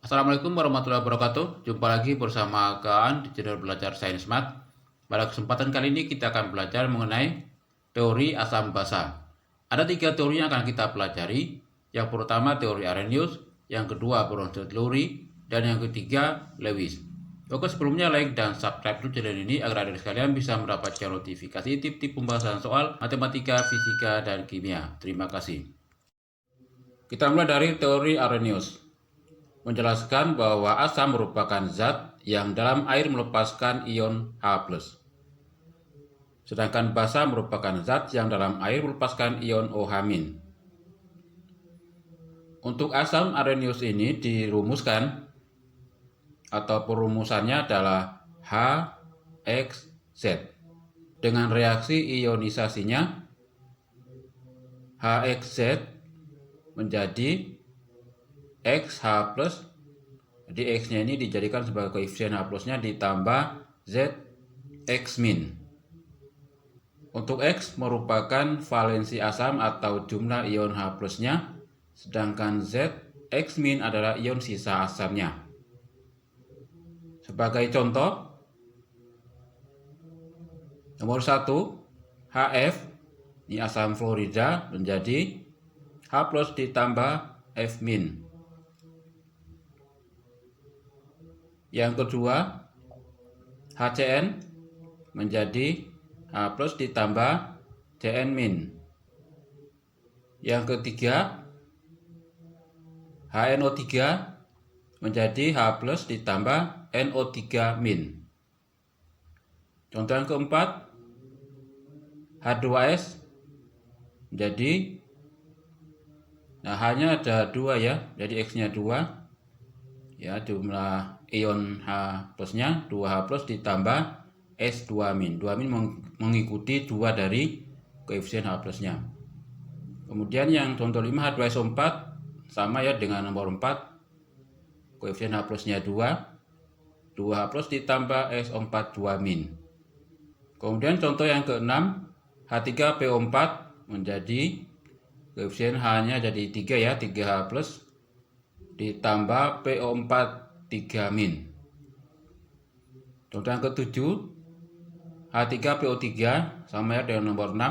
Assalamualaikum warahmatullahi wabarakatuh. Jumpa lagi bersama Gaan di channel Belajar Sains Mat. Pada kesempatan kali ini kita akan belajar mengenai teori asam basa. Ada 3 teori yang akan kita pelajari. Yang pertama teori Arrhenius, yang kedua Bronsted-Lowry, dan yang ketiga Lewis. Oke, sebelumnya like dan subscribe dulu channel ini agar adik sekalian bisa mendapatkan notifikasi tip-tip pembahasan soal matematika, fisika, dan kimia. Terima kasih. Kita mulai dari teori Arrhenius. Menjelaskan bahwa asam merupakan zat yang dalam air melepaskan ion H+. Sedangkan basa merupakan zat yang dalam air melepaskan ion OH-. Untuk asam Arrhenius ini dirumuskan atau perumusannya adalah HXZ. Dengan reaksi ionisasinya HXZ menjadi XH+, jadi X-nya ini dijadikan sebagai koefisien H+-nya ditambah ZX-. Untuk X merupakan valensi asam atau jumlah ion H+-nya, sedangkan ZX- adalah ion sisa asamnya. Sebagai contoh, nomor 1, HF, ini asam fluorida menjadi H+ ditambah F-. Yang kedua, HCN menjadi H+ ditambah Cn-. Yang ketiga, HNO3 menjadi H+ ditambah NO3-. Contoh yang keempat, H2S menjadi, nah H-nya ada 2 ya, jadi X-nya 2. Ya, jumlah ion H+-nya 2H+ ditambah S2-. 2- mengikuti 2 dari koefisien H+-nya. Kemudian yang contoh 5, H2SO4 sama ya dengan nomor 4. Koefisien H+-nya 2. 2H+ ditambah SO4 2-. Kemudian contoh yang ke-6, H3PO4 menjadi koefisien H-nya jadi 3 ya, 3H+ ditambah PO4 3-. Contoh yang ke-7, H3PO3 sama ya dengan nomor 6,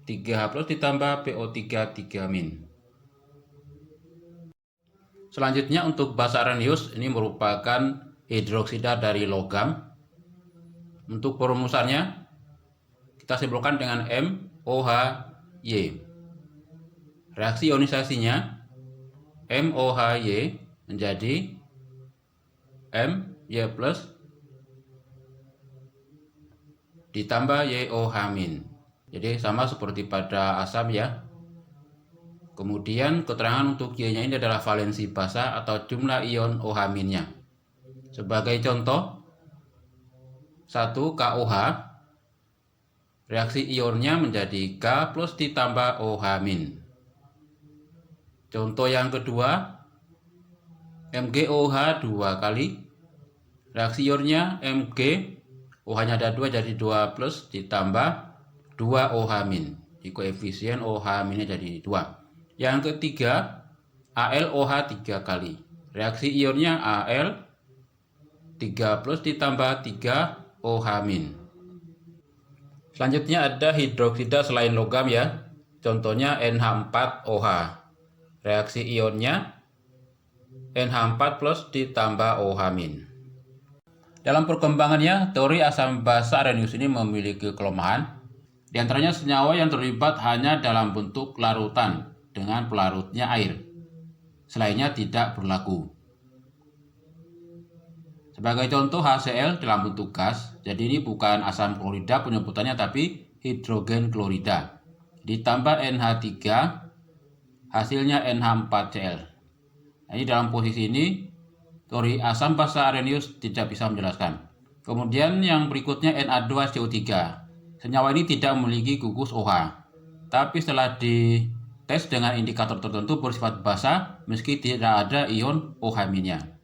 3H+ ditambah PO3 3-. Selanjutnya untuk basa Arrhenius ini merupakan hidroksida dari logam. Untuk perumusannya kita simpulkan dengan MOHY. Reaksi ionisasinya MOHY menjadi My+ ditambah YOH-. Jadi sama seperti pada asam ya. Kemudian keterangan untuk Y-nya ini adalah valensi basa atau jumlah ion OH-nya. Sebagai contoh, 1 KOH, reaksi ionnya menjadi K+ ditambah OH-. Contoh yang kedua, MgOH 2 kali, reaksi ionnya Mg, OH-nya ada 2 jadi 2+ ditambah 2 OH-. Di koefisien OH-nya jadi 2. Yang ketiga, AlOH 3 kali, reaksi ionnya Al 3+ ditambah 3 OH-. Selanjutnya ada hidroksida selain logam ya, contohnya NH4OH. Reaksi ionnya NH4+ ditambah OH-. Dalam perkembangannya, teori asam basa Arrhenius ini memiliki kelemahan. Di antaranya senyawa yang terlibat hanya dalam bentuk larutan dengan pelarutnya air. Selainnya tidak berlaku. Sebagai contoh HCl dalam bentuk gas, jadi ini bukan asam klorida penyebutannya tapi hidrogen klorida. Ditambah NH3, hasilnya NH4Cl. Nah, ini dalam posisi ini teori asam basa Arrhenius tidak bisa menjelaskan. Kemudian yang berikutnya Na2CO3. Senyawa ini tidak memiliki gugus OH, tapi setelah dites dengan indikator tertentu bersifat basa meski tidak ada ion OH-nya.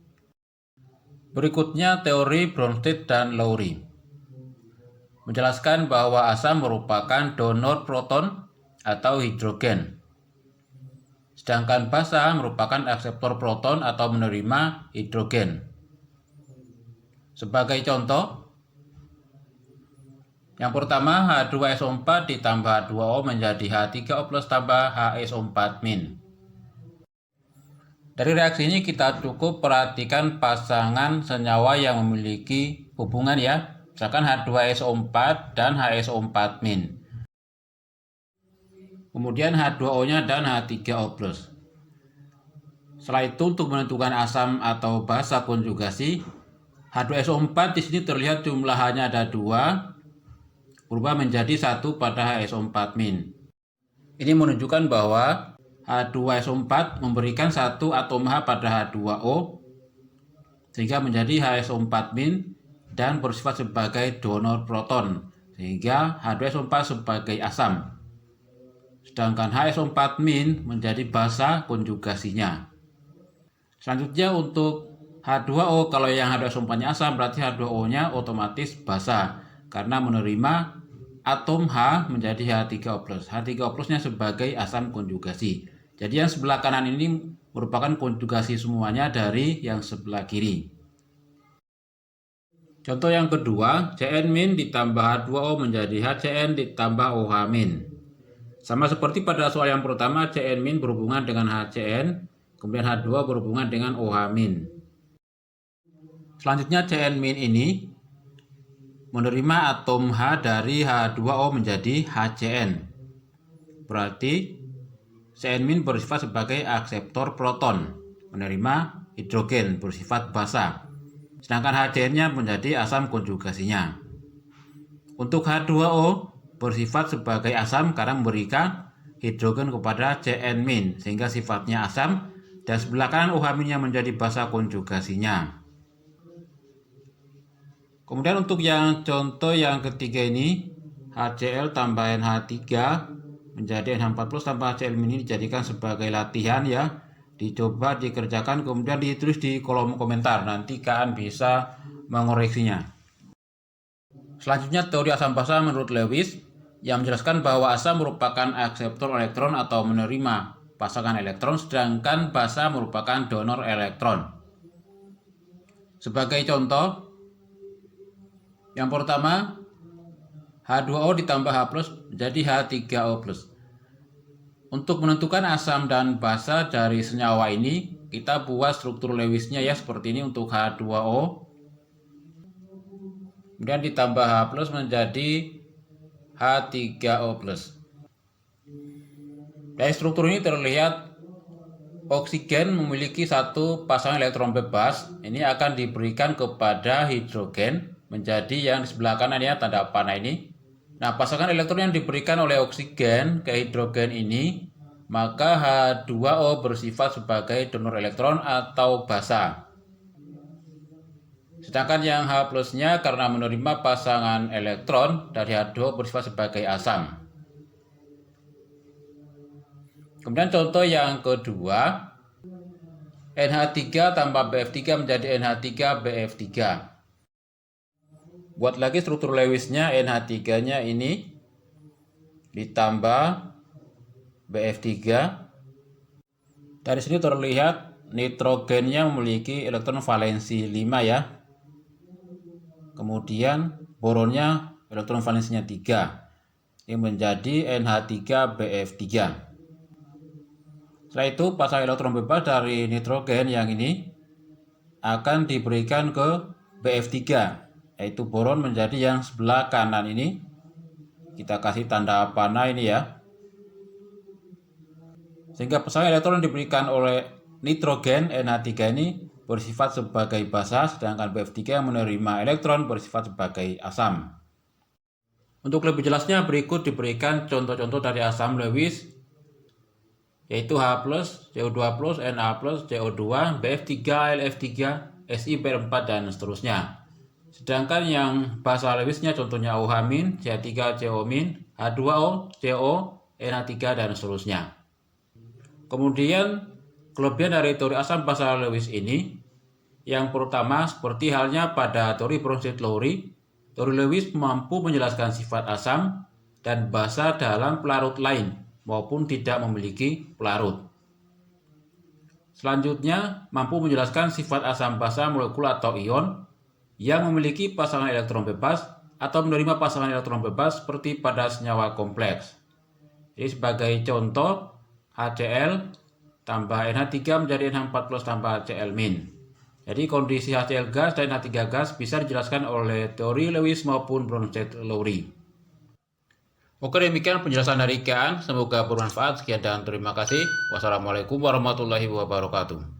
Berikutnya teori Bronsted dan Lowry. Menjelaskan bahwa asam merupakan donor proton atau hidrogen. sedangkan basa merupakan akseptor proton atau menerima hidrogen. Sebagai contoh, yang pertama H2SO4 ditambah H2O menjadi H3O+ tambah HSO4-. Dari reaksi ini kita cukup perhatikan pasangan senyawa yang memiliki hubungan ya, misalkan H2SO4 dan HSO4-. Kemudian H2O-nya dan H3O+. Setelah itu untuk menentukan asam atau basa konjugasi, H2SO4 di sini terlihat jumlah H-nya ada 2, berubah menjadi 1 pada HSO4-. Ini menunjukkan bahwa H2SO4 memberikan 1 atom H pada H2O sehingga menjadi HSO4- dan bersifat sebagai donor proton sehingga H2SO4 sebagai asam. Sedangkan HSO4- menjadi basa konjugasinya. Selanjutnya untuk H2O, kalau yang H2SO4-nya asam berarti H2O-nya otomatis basa karena menerima atom H menjadi H3O+. H3O+-nya sebagai asam konjugasi. Jadi yang sebelah kanan ini merupakan konjugasi semuanya dari yang sebelah kiri. Contoh yang kedua, Cn- ditambah H2O menjadi HCN ditambah OH-. Sama seperti pada soal yang pertama, Cn- berhubungan dengan HCN, kemudian H2 berhubungan dengan OH-. Selanjutnya Cn- ini menerima atom H dari H2O menjadi HCN. Berarti Cn- bersifat sebagai akseptor proton, menerima hidrogen bersifat basa. Sedangkan HCN-nya menjadi asam konjugasinya. Untuk H2O bersifat sebagai asam karena memberikan hidrogen kepada Cn- sehingga sifatnya asam, dan sebelah kanan OH-nya menjadi basa konjugasinya. Kemudian untuk yang contoh yang ketiga ini, HCl tambah NH3 menjadi NH4+ tambah HCl- ini dijadikan sebagai latihan ya. Dicoba dikerjakan kemudian ditulis di kolom komentar, nanti kalian bisa mengoreksinya. Selanjutnya teori asam basa menurut Lewis yang menjelaskan bahwa asam merupakan akseptor elektron atau menerima pasangan elektron, sedangkan basa merupakan donor elektron. Sebagai contoh, yang pertama H2O ditambah H+ menjadi H3O+. Untuk menentukan asam dan basa dari senyawa ini, kita buat struktur Lewisnya ya seperti ini untuk H2O. Kemudian ditambah H+ menjadi H3O+. Dari struktur ini terlihat oksigen memiliki satu pasangan elektron bebas. Ini akan diberikan kepada hidrogen menjadi yang di sebelah kanan ya, tanda panah ini. Nah, pasangan elektron yang diberikan oleh oksigen ke hidrogen ini, maka H2O bersifat sebagai donor elektron atau basa. Sedangkan yang H+-nya karena menerima pasangan elektron dari H2O bersifat sebagai asam. Kemudian contoh yang kedua, NH3 tambah BF3 menjadi NH3BF3. Buat lagi struktur Lewisnya, NH3-nya ini ditambah BF3. Dari sini terlihat nitrogennya memiliki elektron valensi 5 ya. Kemudian boronnya elektron valensinya 3. Ini menjadi NH3BF3. Setelah itu pasangan elektron bebas dari nitrogen yang ini akan diberikan ke BF3, yaitu boron menjadi yang sebelah kanan ini. Kita kasih tanda panah ini ya. Sehingga pasangan elektron diberikan oleh nitrogen NH3 ini bersifat sebagai basa, sedangkan BF3 yang menerima elektron bersifat sebagai asam. Untuk lebih jelasnya berikut diberikan contoh-contoh dari asam Lewis, yaitu H+, CO2+, Na+, CO2, BF3, LF3, SiBr4 dan seterusnya. Sedangkan yang basa Lewisnya contohnya OH-, CH3, CO-, H2O, CO, NH3 dan seterusnya. Kemudian kelebihan dari teori asam basa Lewis ini, yang pertama seperti halnya pada teori Bronsted-Lowry, teori Lewis mampu menjelaskan sifat asam dan basa dalam pelarut lain maupun tidak memiliki pelarut. Selanjutnya, mampu menjelaskan sifat asam basa molekul atau ion yang memiliki pasangan elektron bebas atau menerima pasangan elektron bebas seperti pada senyawa kompleks. Jadi sebagai contoh, HCl tambah NH3 menjadi NH4+ tambah HCl-. Jadi kondisi HCl gas dan NH3 gas bisa dijelaskan oleh teori Lewis maupun Bronsted-Lowry. Oke, demikian penjelasan dari Kean. Semoga bermanfaat. Sekian dan terima kasih. Wassalamualaikum warahmatullahi wabarakatuh.